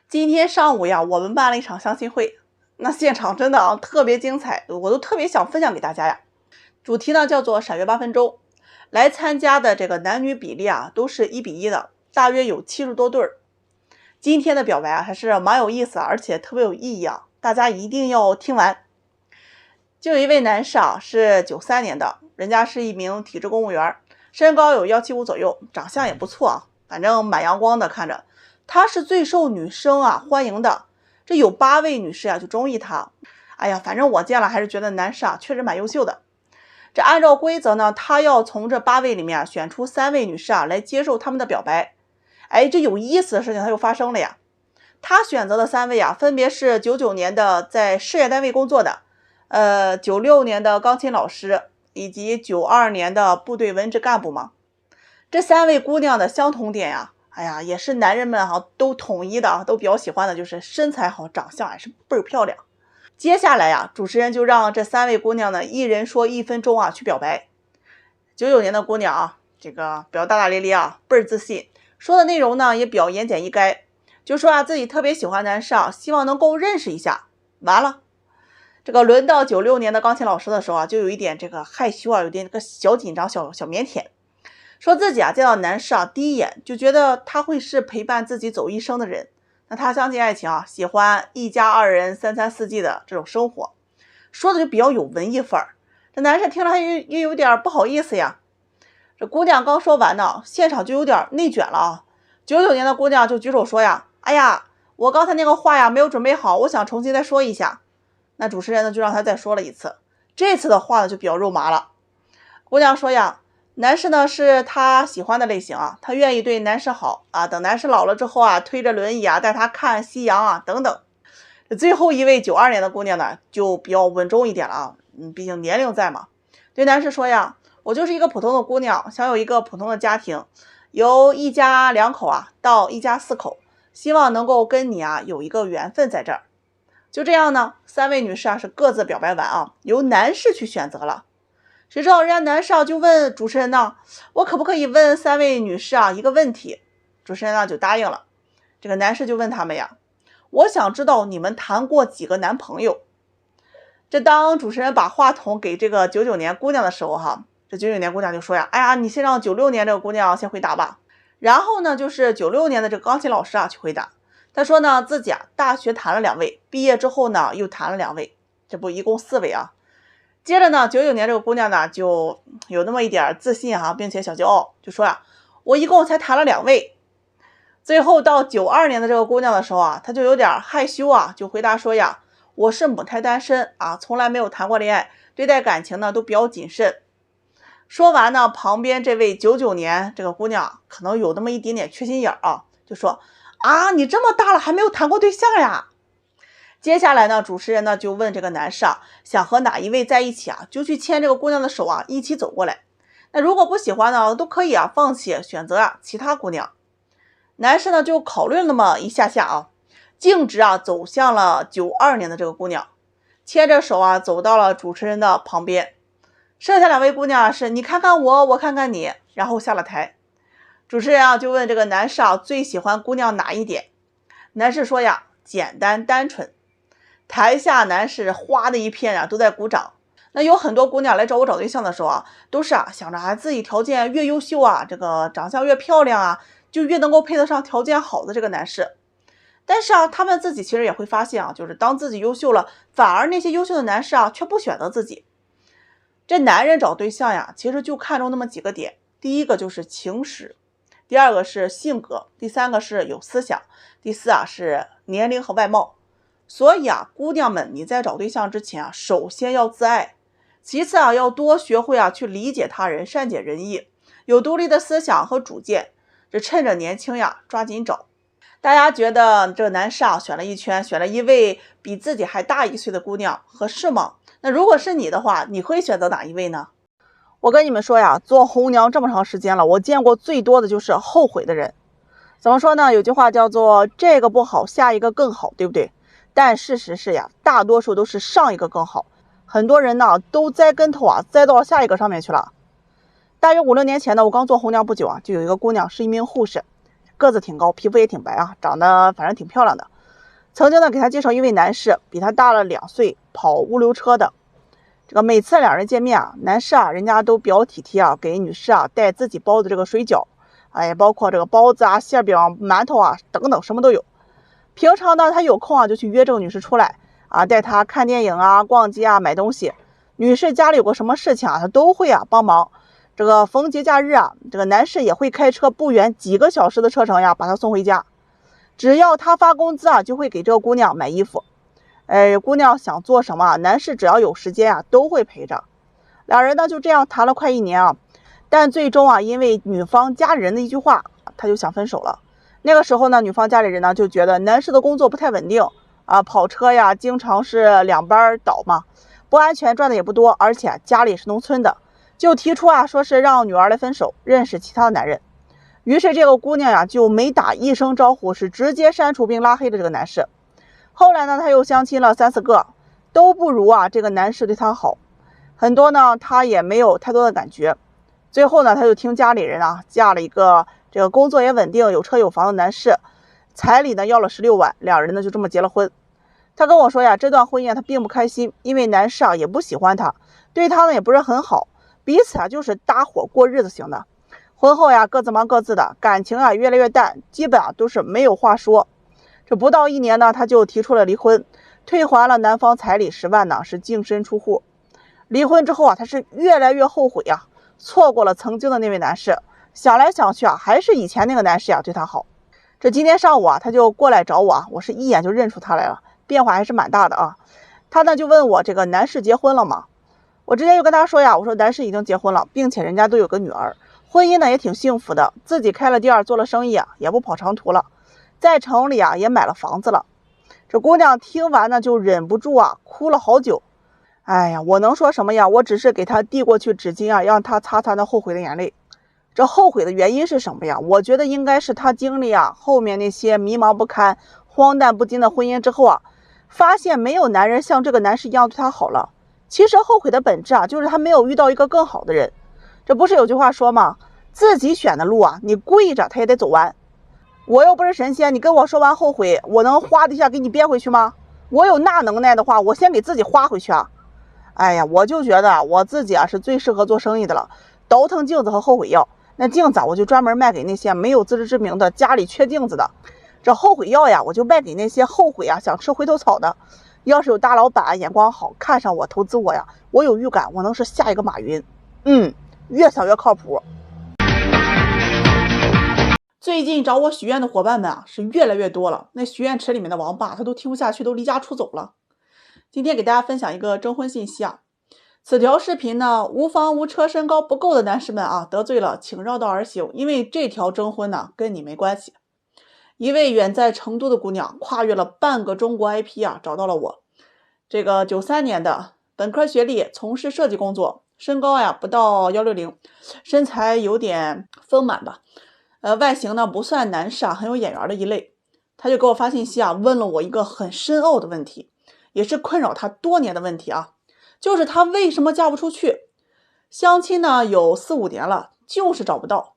今天上午呀，我们办了一场相亲会，那现场真的特别精彩，我都特别想分享给大家呀。主题呢叫做闪月8分钟，来参加的这个男女比例都是1:1的，大约有70多对儿。今天的表白还是蛮有意思，而且特别有意义大家一定要听完。就有一位男士是93年的，人家是一名体制公务员，身高有175左右，长相也不错反正蛮阳光的看着。他是最受女生欢迎的，这有8位女士就中意他。哎呀，反正我见了还是觉得男士确实蛮优秀的。这按照规则呢，他要从这8位里面选出3位女士来接受他们的表白。哎，这有意思的事情他又发生了呀。他选择的3位分别是99年的在事业单位工作的，96年的钢琴老师，以及92年的部队文职干部嘛。这3位姑娘的相同点哎呀，也是男人们都统一的都比较喜欢的，就是身材好，长相也是倍儿漂亮。接下来主持人就让这3位姑娘呢，一人说1分钟去表白。99年的姑娘这个比较大大咧咧倍儿自信，说的内容呢也比较言简意赅，就说自己特别喜欢男士希望能够认识一下。完了，这个轮到96年的钢琴老师的时候就有一点这个害羞有点这个小紧张、小腼腆。说自己见到男士第一眼就觉得他会是陪伴自己走一生的人，那他相信爱情喜欢1家2人3餐4季的这种生活，说的就比较有文艺范儿。这男士听了也有点不好意思呀。这姑娘刚说完呢，现场就有点内卷了99年的姑娘就举手说哎呀，我刚才那个话没有准备好，我想重新再说一下。那主持人呢就让他再说了一次，这次的话呢就比较肉麻了。姑娘说男士呢是他喜欢的类型他愿意对男士好等男士老了之后推着轮椅带他看夕阳等等。最后一位92年的姑娘呢就比较稳重一点了毕竟年龄在嘛，对男士说我就是一个普通的姑娘，想有一个普通的家庭，由1家2口到1家4口，希望能够跟你有一个缘分在这儿。就这样呢，3位女士是各自表白完由男士去选择了。谁知道人家男士就问主持人呢，我可不可以问3位女士一个问题？主持人呢就答应了。这个男士就问他们我想知道你们谈过几个男朋友。这当主持人把话筒给这个99年姑娘的时候这99年姑娘就说哎呀，你先让96年这个姑娘先回答吧。然后呢就是96年的这个钢琴老师去回答。他说呢自己大学谈了2位，毕业之后呢又谈了2位，这不一共4位接着呢99年这个姑娘呢就有那么一点自信并且小骄傲，就说我一共才谈了2位。最后到92年的这个姑娘的时候她就有点害羞就回答说我是母胎单身从来没有谈过恋爱，对待感情呢都比较谨慎。说完呢，旁边这位99年这个姑娘可能有那么一点点缺心眼就说你这么大了还没有谈过对象呀。接下来呢，主持人呢就问这个男士想和哪一位在一起就去牵这个姑娘的手一起走过来。那如果不喜欢呢，都可以放弃，选择其他姑娘。男士呢就考虑了那么一下下径直走向了92年的这个姑娘，牵着手走到了主持人的旁边。剩下2位姑娘是你看看我，我看看你，然后下了台。主持人就问这个男士最喜欢姑娘哪一点？男士说简单单纯。台下男士哗的一片都在鼓掌。那有很多姑娘来找我找对象的时候都是想着自己条件越优秀这个长相越漂亮就越能够配得上条件好的这个男士。但是他们自己其实也会发现就是当自己优秀了，反而那些优秀的男士却不选择自己。这男人找对象其实就看重那么几个点，第一个就是情史，第二个是性格，第3个是有思想，第4是年龄和外貌。所以姑娘们，你在找对象之前首先要自爱，其次要多学会去理解他人，善解人意，有独立的思想和主见。这趁着年轻抓紧找。大家觉得这个男士选了一圈，选了一位比自己还大1岁的姑娘，合适吗？那如果是你的话，你会选择哪一位呢？我跟你们说做红娘这么长时间了，我见过最多的就是后悔的人。怎么说呢？有句话叫做这个不好，下一个更好，对不对？但事实是大多数都是上一个更好。很多人呢都栽跟头栽到了下一个上面去了。大约5、6年前呢，我刚做红娘不久就有一个姑娘是一名护士，个子挺高，皮肤也挺白长得反正挺漂亮的。曾经呢给他介绍一位男士，比他大了2岁，跑物流车的。这个每次两人见面啊，男士啊人家都比较体贴啊，给女士啊带自己包的这个水饺，包括这个包子啊、馅饼、馒头啊等等，什么都有。平常呢他有空啊就去约这个女士出来啊，带她看电影啊、逛街啊、买东西。女士家里有个什么事情啊，他都会啊帮忙。这个逢节假日啊，这个男士也会开车不远几个小时的车程呀，把她送回家。只要他发工资啊，就会给这个姑娘买衣服。姑娘想做什么，男士只要有时间啊，都会陪着。两人呢就这样谈了快1年啊，但最终啊，因为女方家里人的一句话，他就想分手了。那个时候呢，女方家里人呢就觉得男士的工作不太稳定啊，跑车呀，经常是2班倒嘛，不安全，赚的也不多，而且家里是农村的，就提出啊，说是让女儿来分手，认识其他的男人。于是这个姑娘呀，就没打一声招呼，是直接删除并拉黑了这个男士。后来呢，她又相亲了3、4个，都不如啊这个男士对她好，很多呢她也没有太多的感觉。最后呢，她就听家里人啊嫁了一个这个工作也稳定、有车有房的男士，彩礼呢要了16万，两人呢就这么结了婚。她跟我说呀，这段婚姻她并不开心，因为男士啊也不喜欢她，对她呢也不是很好，彼此啊就是搭伙过日子型的。婚后呀各自忙各自的，感情啊越来越淡，基本啊都是没有话说。这不到1年呢，他就提出了离婚，退还了男方彩礼10万呢，是净身出户。离婚之后啊，他是越来越后悔啊，错过了曾经的那位男士，想来想去啊，还是以前那个男士呀对他好。这今天上午啊，他就过来找我啊，我是一眼就认出他来了，变化还是蛮大的啊。他呢就问我这个男士结婚了吗？我直接就跟他说呀，我说男士已经结婚了，并且人家都有个女儿，婚姻呢也挺幸福的，自己开了店做了生意啊，也不跑长途了。在城里啊也买了房子了。这姑娘听完呢就忍不住啊哭了好久。哎呀，我能说什么呀？我只是给她递过去纸巾啊，让她擦擦那后悔的眼泪。这后悔的原因是什么呀？我觉得应该是她经历啊后面那些迷茫不堪、荒诞不经的婚姻之后啊，发现没有男人像这个男士一样对她好了。其实后悔的本质啊，就是她没有遇到一个更好的人。这不是有句话说吗？自己选的路啊，你跪着他也得走完。我又不是神仙，你跟我说完后悔，我能哗的一下给你编回去吗？我有那能耐的话，我先给自己花回去啊！哎呀，我就觉得我自己啊是最适合做生意的了，倒腾镜子和后悔药。那镜子我就专门卖给那些没有自知之明的家里缺镜子的，这后悔药呀，我就卖给那些后悔啊想吃回头草的。要是有大老板眼光好，看上我投资我呀，我有预感我能是下一个马云。越想越靠谱。最近找我许愿的伙伴们啊，是越来越多了。那许愿池里面的王八他都听不下去，都离家出走了。今天给大家分享一个征婚信息啊。此条视频呢，无房无车身高不够的男士们啊，得罪了请绕道而行，因为这条征婚呢跟你没关系。一位远在成都的姑娘，跨越了半个中国 IP 啊，找到了我。这个93年的本科学历，从事设计工作，身高呀不到160，身材有点丰满吧。外形呢不算男士啊，很有眼缘的一类。他就给我发信息啊，问了我一个很深奥的问题，也是困扰他多年的问题啊，就是他为什么嫁不出去？相亲呢有4、5年了，就是找不到。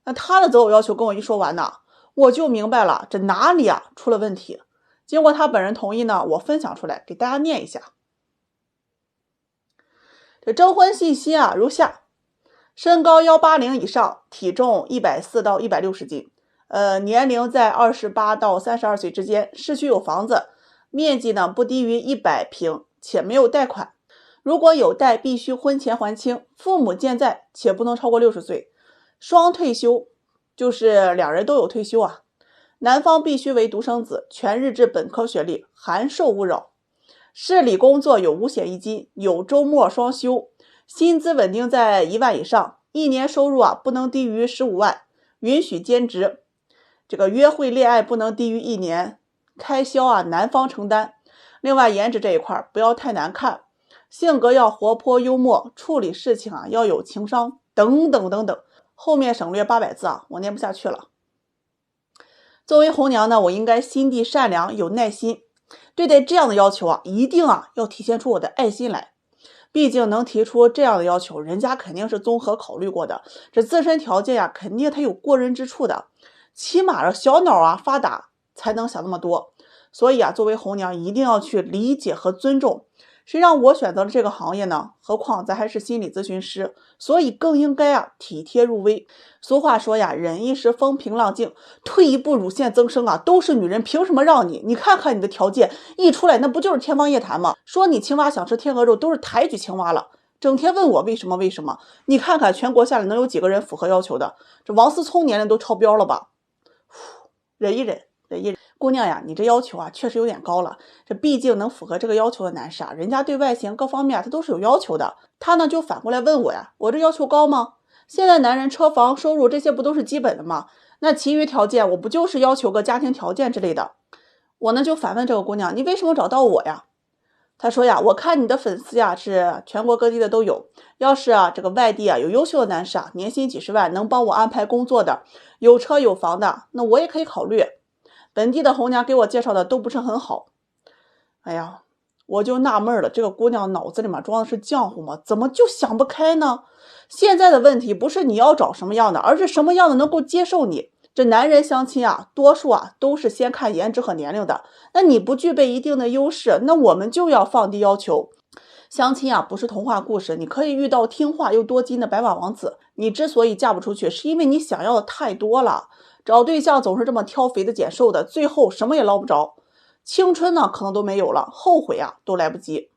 那他的择偶要求跟我一说完呢，我就明白了这哪里啊出了问题。经过他本人同意呢，我分享出来给大家念一下。这征婚信息啊如下：身高180以上，体重140到160斤，年龄在28到32岁之间，市区有房子，面积呢不低于100平，且没有贷款。如果有贷，必须婚前还清，父母健在，且不能超过60岁，双退休，就是两人都有退休啊。男方必须为独生子，全日制本科学历，函授勿扰。市里工作有五险一金，有周末双休，薪资稳定在1万以上，一年收入啊不能低于15万，允许兼职。这个约会恋爱不能低于1年，开销啊男方承担。另外颜值这一块不要太难看，性格要活泼幽默，处理事情啊要有情商，等等等等。后面省略800字啊，我念不下去了。作为红娘呢，我应该心地善良，有耐心。对待这样的要求啊，一定啊要体现出我的爱心来。毕竟能提出这样的要求，人家肯定是综合考虑过的，这自身条件呀，肯定他有过人之处的。起码小脑啊发达，才能想那么多。所以啊，作为红娘一定要去理解和尊重。谁让我选择了这个行业呢？何况咱还是心理咨询师，所以更应该啊体贴入微。俗话说呀，忍一时风平浪静，退一步乳腺增生啊，都是女人，凭什么让你？你看看你的条件一出来，那不就是天方夜谭吗？说你青蛙想吃天鹅肉，都是抬举青蛙了。整天问我为什么为什么？你看看全国下来能有几个人符合要求的？这王思聪年龄都超标了吧？忍一忍，忍一忍。姑娘呀，你这要求啊确实有点高了。这毕竟能符合这个要求的男士啊，人家对外形各方面他都是有要求的。他呢就反过来问我呀，我这要求高吗？现在男人车房收入这些不都是基本的吗？那其余条件我不就是要求个家庭条件之类的？我呢就反问这个姑娘，你为什么找到我呀？她说呀，我看你的粉丝呀是全国各地的都有，要是啊这个外地啊有优秀的男士啊，年薪几十万能帮我安排工作的，有车有房的，那我也可以考虑。本地的红娘给我介绍的都不是很好。哎呀，我就纳闷了，这个姑娘脑子里面装的是浆糊吗？怎么就想不开呢？现在的问题不是你要找什么样的，而是什么样的能够接受你。这男人相亲啊，多数啊都是先看颜值和年龄的。那你不具备一定的优势，那我们就要放低要求。相亲啊不是童话故事，你可以遇到听话又多金的白马王子。你之所以嫁不出去，是因为你想要的太多了。找对象总是这么挑肥的拣瘦的，最后什么也捞不着，青春呢可能都没有了，后悔啊都来不及。